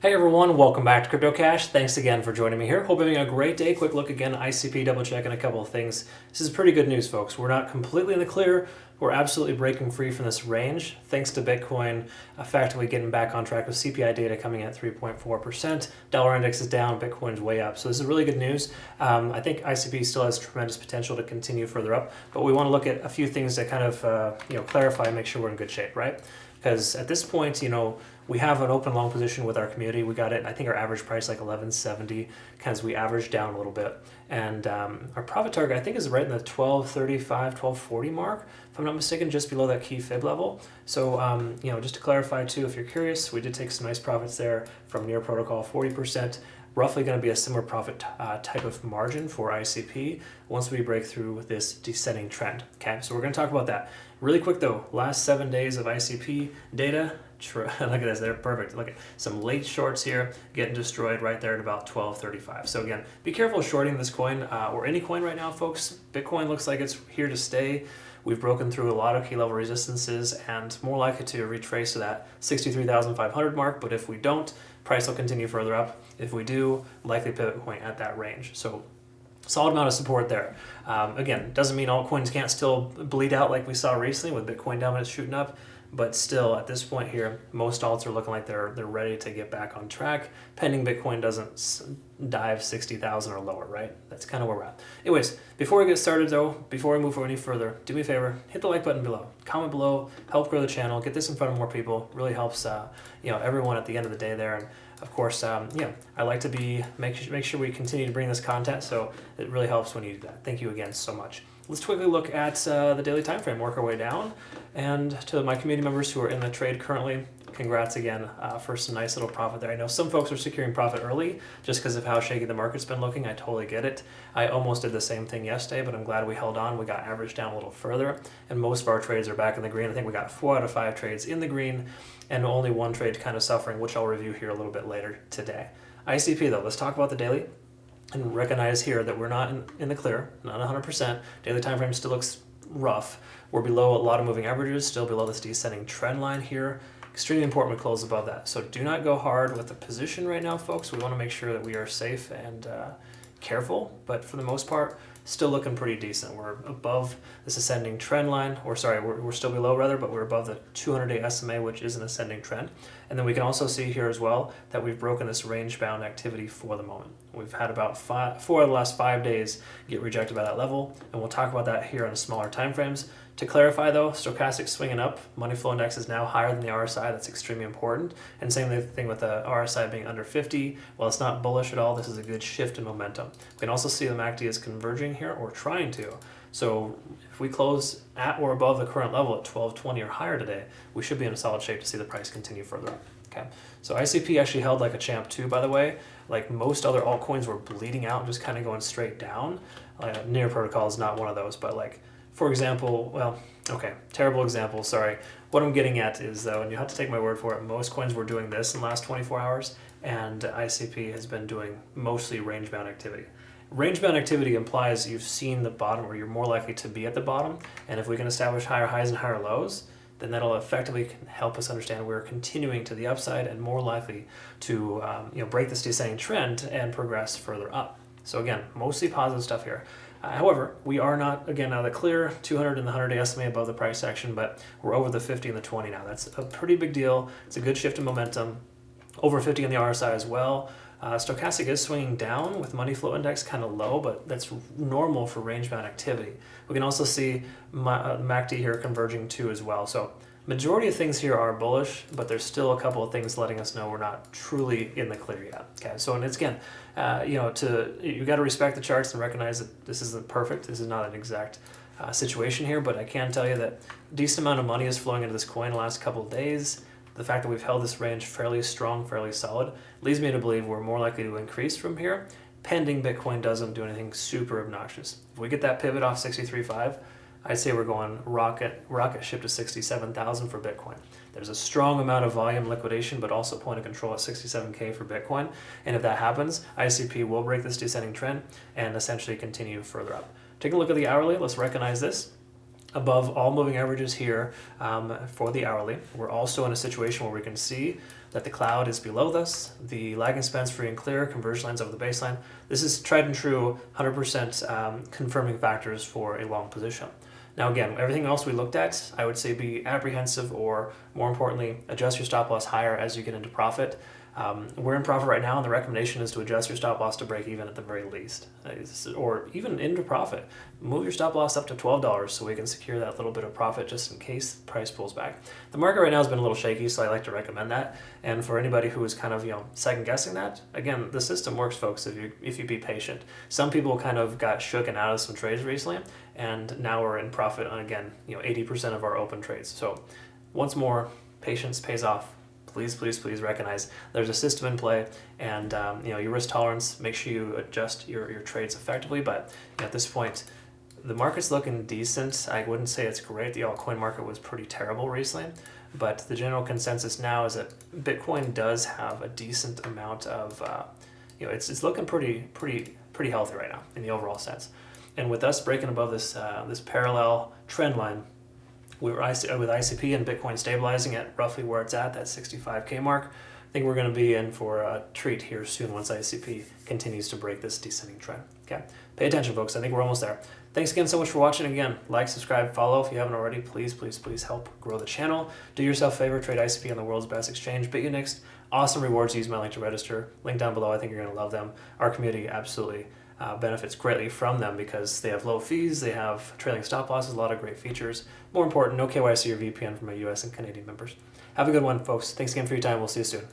Hey everyone, welcome back to CryptoCache. Thanks again for joining me here. Hope you're having a great day. Quick look again, ICP, double checking a couple of things. This is pretty good news, folks. We're not completely in the clear. We're absolutely breaking free from this range, thanks to Bitcoin effectively getting back on track with CPI data coming in at 3.4%. Dollar index is down, Bitcoin's way up. So this is really good news. I think ICP still has tremendous potential to continue further up, but we want to look at a few things that kind of clarify and make sure we're in good shape, right? Because at this point, we have an open long position with our community. We got it, I think our average price like 1170, because we averaged down a little bit. And our profit target, I think, is right in the 1235, 1240 mark, if I'm not mistaken, just below that key fib level. So, just to clarify too, if you're curious, we did take some nice profits there from Near Protocol, 40%. Roughly going to be a similar profit type of margin for ICP once we break through this descending trend. Okay, so we're going to talk about that. Really quick though, last 7 days of ICP data, look at this, they're perfect. Look at some late shorts here getting destroyed right there at about 1235. So again, be careful shorting this coin or any coin right now, folks. Bitcoin looks like it's here to stay. We've broken through a lot of key level resistances and more likely to retrace to that 63,500 mark. But if we don't, price will continue further up. If we do, likely pivot point at that range. So solid amount of support there. Again, doesn't mean altcoins can't still bleed out like we saw recently with Bitcoin dominance shooting up. But still, at this point here, most alts are looking like they're ready to get back on track, pending Bitcoin doesn't dive 60,000 or lower, right? That's kind of where we're at. Anyways, before we get started though, before we move any further, do me a favor, hit the like button below, comment below, help grow the channel, get this in front of more people. Really helps, everyone at the end of the day there. And of course, I like to make sure we continue to bring this content, so it really helps when you do that. Thank you again so much. Let's quickly look at the daily time frame, work our way down. And to my community members who are in the trade currently, congrats again for some nice little profit there. I know some folks are securing profit early just because of how shaky the market's been looking. I totally get it. I almost did the same thing yesterday, but I'm glad we held on. We got averaged down a little further, and most of our trades are back in the green. I think we got 4 out of 5 trades in the green, and only one trade kind of suffering, which I'll review here a little bit later today. ICP though, let's talk about the daily. And recognize here that we're not in the clear, not 100%. Daily time frame still looks rough. We're below a lot of moving averages, still below this descending trend line here. Extremely important we close above that. So do not go hard with the position right now, folks. We want to make sure that we are safe and careful, but for the most part, still looking pretty decent. We're above this ascending trend line, or sorry, we're still below rather, but we're above the 200-day SMA, which is an ascending trend. And then we can also see here as well that we've broken this range-bound activity for the moment. We've had about 4 of the last 5 days get rejected by that level, and we'll talk about that here on smaller time frames. To clarify though, stochastic swinging up, money flow index is now higher than the RSI. That's extremely important. And same thing with the RSI being under 50. While it's not bullish at all, this is a good shift in momentum. We can also see the MACD is converging here, or trying to. So if we close at or above the current level at 1220 or higher today, we should be in a solid shape to see the price continue further up. Okay, so ICP actually held like a champ too, by the way. Like most other altcoins were bleeding out and just kind of going straight down. Near Protocol is not one of those, but like, for example, terrible example, sorry. What I'm getting at is though, and you have to take my word for it, most coins were doing this in the last 24 hours, and ICP has been doing mostly range-bound activity. Range-bound activity implies you've seen the bottom, or you're more likely to be at the bottom, and if we can establish higher highs and higher lows, then that'll effectively help us understand we're continuing to the upside and more likely to break this descending trend and progress further up. So again, mostly positive stuff here. However, we are not, again, now the clear 200 and the 100-day SMA above the price action, but we're over the 50 and the 20 now. That's a pretty big deal. It's a good shift in momentum. Over 50 on the RSI as well. Stochastic is swinging down with money flow index kind of low, but that's normal for range-bound activity. We can also see MACD here converging too as well. So majority of things here are bullish, but there's still a couple of things letting us know we're not truly in the clear yet. Okay, so and it's again, you got to respect the charts and recognize that this isn't perfect. This is not an exact situation here, but I can tell you that a decent amount of money is flowing into this coin the last couple of days. The fact that we've held this range fairly strong, fairly solid, leads me to believe we're more likely to increase from here, pending Bitcoin doesn't do anything super obnoxious. If we get that pivot off 63.5, I'd say we're going rocket ship to 67,000 for Bitcoin. There's a strong amount of volume liquidation, but also point of control at 67K for Bitcoin. And if that happens, ICP will break this descending trend and essentially continue further up. Taking a look at the hourly, let's recognize this. Above all moving averages here for the hourly. We're also in a situation where we can see that the cloud is below this, the lagging spans free and clear, conversion lines over the baseline. This is tried and true, 100% confirming factors for a long position. Now again, everything else we looked at, I would say be apprehensive, or more importantly, adjust your stop loss higher as you get into profit. We're in profit right now, and the recommendation is to adjust your stop loss to break even at the very least, or even into profit. Move your stop loss up to $12 so we can secure that little bit of profit just in case the price pulls back. The market right now has been a little shaky, so I like to recommend that. And for anybody who is kind of second guessing that, again, the system works, folks, if you be patient. Some people kind of got shooken out of some trades recently, and now we're in profit on, again, 80% of our open trades. So once more, patience pays off. Please, please, please recognize there's a system in play, and your risk tolerance, make sure you adjust your trades effectively. But at this point, the market's looking decent. I wouldn't say it's great. The altcoin market was pretty terrible recently, but the general consensus now is that Bitcoin does have a decent amount of, it's looking pretty healthy right now in the overall sense. And with us breaking above this parallel trend line, with ICP and Bitcoin stabilizing at roughly where it's at, that 65K mark, I think we're going to be in for a treat here soon once ICP continues to break this descending trend. Okay, pay attention, folks. I think we're almost there. Thanks again so much for watching. Again, like, subscribe, follow if you haven't already. Please, please, please help grow the channel. Do yourself a favor, trade ICP on the world's best exchange, BitUnix. Awesome rewards. Use my link to register. Link down below. I think you're going to love them. Our community absolutely benefits greatly from them because they have low fees, they have trailing stop losses, a lot of great features. More important, no KYC or VPN for my US and Canadian members. Have a good one, folks. Thanks again for your time. We'll see you soon.